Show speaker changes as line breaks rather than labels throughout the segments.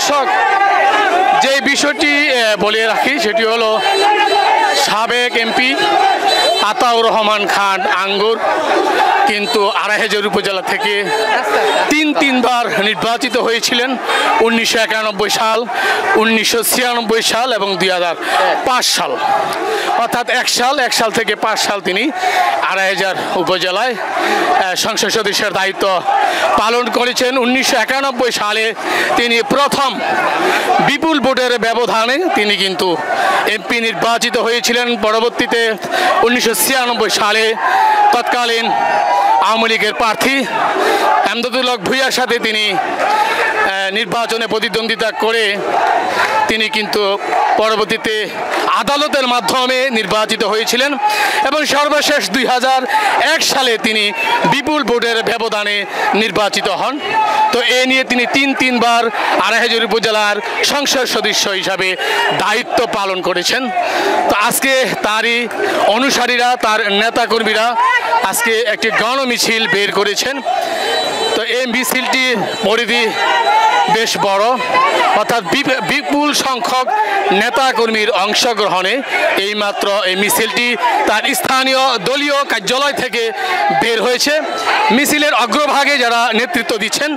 দর্শক, যে বিষয়টি বলে রাখি সেটি হলো সাবেক এমপি আতাউর রহমান খান আঙ্গুর কিন্তু আড়াইহাজার উপজেলা থেকে তিনবার নির্বাচিত হয়েছিলেন। 1991 সাল, 1996 সাল এবং 2005 সাল, অর্থাৎ এক সাল থেকে 5 সাল তিনি আড়াইহাজার উপজেলায় সংসদ সদস্যের দায়িত্ব পালন করেছেন। 1991 সালে তিনি প্রথম বিপুল ভোটের ব্যবধানে তিনি কিন্তু এমপি নির্বাচিত হয়েছিলেন। পরবর্তীতে 1996 সালে তৎকালীন আওয়ামী লীগের প্রার্থী এমদাদুল হক ভূঁইয়ার সাথে তিনি নির্বাচনে প্রতিদ্বন্দ্বিতা করে তিনি কিন্তু পরবর্তীতে আদালতের মাধ্যমে নির্বাচিত হয়েছিলেন এবং সর্বশেষ 2001 সালে তিনি বিপুল ভোটের ব্যবধানে নির্বাচিত হন। তো এ নিয়ে তিনি তিনবার আড়াইহাজার উপজেলার সংসদ সদস্য হিসাবে দায়িত্ব পালন করেছেন। তো আজকে তারই অনুসারীরা, তার নেতাকর্মীরা আজকে একটি গণমিছিল বের করেছেন। তো এই মিছিলটির পরিধি বেশ বড়, অর্থাৎ বিপুল সংখ্যক নেতাকর্মীর অংশগ্রহণে এইমাত্র এই মিছিলটি তার স্থানীয় দলীয় কার্যালয় থেকে বের হয়েছে। মিছিলের অগ্রভাগে যারা নেতৃত্ব দিচ্ছেন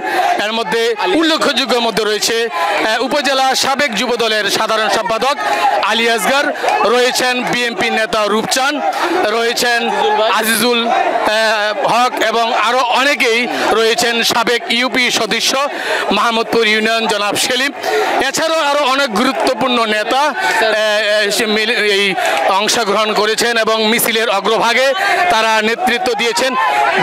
এর মধ্যে উল্লেখযোগ্যের মধ্যে রয়েছে উপজেলা সাবেক যুবদলের সাধারণ সম্পাদক আলী আসগর, রয়েছেন বিএনপি নেতা রূপচান, রয়েছেন আজিজুল হক এবং আরও অনেকেই রয়েছেন সাবেক ইউপি সদস্য মাহমুদপুর ইউনিয়ন জনাব সেলিম। এছাড়াও আরও অনেক গুরুত্বপূর্ণ নেতা এই অংশগ্রহণ করেছেন এবং মিছিলের অগ্রভাগে তারা নেতৃত্ব দিয়েছেন।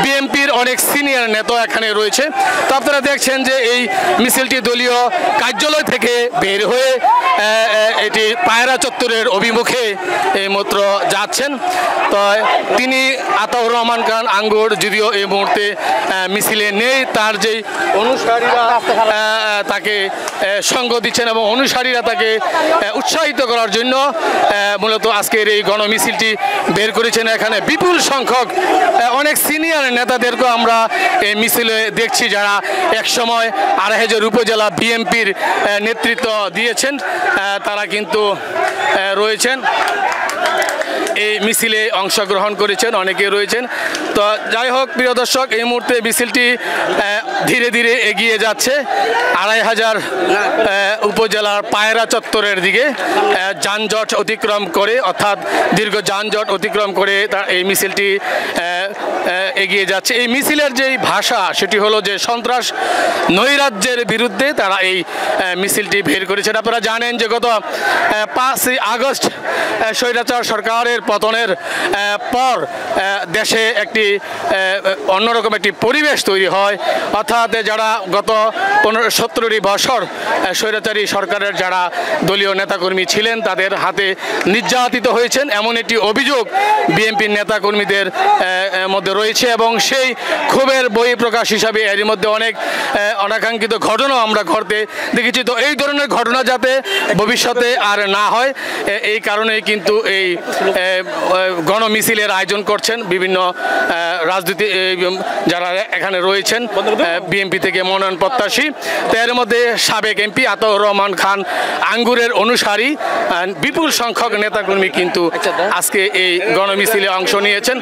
বিএনপির অনেক সিনিয়র নেতা এখানে রয়েছে। তো আপনারা দেখছেন যে এই মিছিলটি দলীয় কার্যালয় থেকে বের হয়ে এটি পায়রা চত্বরের অভিমুখে এইমাত্র যাচ্ছেন। তো তিনি আতাউর রহমান খান আঙ্গুর যদিও এই মুহূর্তে মিছিলে নেই, তার যেই অনুসারীরা তাকে সঙ্গ দিচ্ছেন এবং অনুসারীরা তাকে উৎসাহিত করার জন্য মূলত আজকের এই গণমিছিলটি বের করেছেন। এখানে বিপুল সংখ্যক অনেক সিনিয়র নেতাদেরকেও আমরা এই মিছিলে দেখছি, যারা একসময় আড়াইহাজার উপজেলা বিএনপির নেতৃত্ব দিয়েছেন, তারা কিন্তু রয়েছেন এই মিছিলে অংশগ্রহণ করেছেন, অনেকে রয়েছেন। তো যাই হোক প্রিয় দর্শক, এই মুহূর্তে মিছিলটি ধীরে ধীরে এগিয়ে যাচ্ছে আড়াইহাজার উপজেলার পায়রা চত্বরের দিকে যানজট অতিক্রম করে, অর্থাৎ দীর্ঘ যানজট অতিক্রম করে এই মিছিলটি এগিয়ে যাচ্ছে। এই মিছিলের যেই ভাষা সেটি হলো যে সন্ত্রাস নৈরাজ্যের বিরুদ্ধে তারা এই মিছিলটি বের করেছেন। আপনারা জানেন যে গত 5 আগস্ট স্বৈরাচার সরকারের পতনের পর দেশে একটি অন্যরকম একটি পরিবেশ তৈরি হয়, অর্থাৎ যারা গত 15-17 বছর স্বৈরাচারী সরকারের যারা দলীয় নেতাকর্মী ছিলেন তাদের হাতে নির্যাতিত হয়েছেন, এমন একটি অভিযোগ বিএনপির নেতাকর্মীদের মধ্যে রয়েছে এবং সেই ক্ষোভের বহিঃপ্রকাশ হিসাবে এরই মধ্যে অনেক অনাকাঙ্ক্ষিত ঘটনা আমরা ঘটতে দেখেছি। তো এই ধরনের ঘটনা যাতে ভবিষ্যতে আর না হয় এই কারণেই কিন্তু এই গণমিছিলের আয়োজন করছেন বিভিন্ন রাজনীতি যারা এখানে রয়েছেন বিএনপি থেকে মনোনয়ন প্রত্যাশী। তো এর মধ্যে সাবেক এমপি আতাউর রহমান খান আঙ্গুরের অনুসারী বিপুল সংখ্যক নেতাকর্মী কিন্তু আজকে এই গণমিছিলে অংশ নিয়েছেন।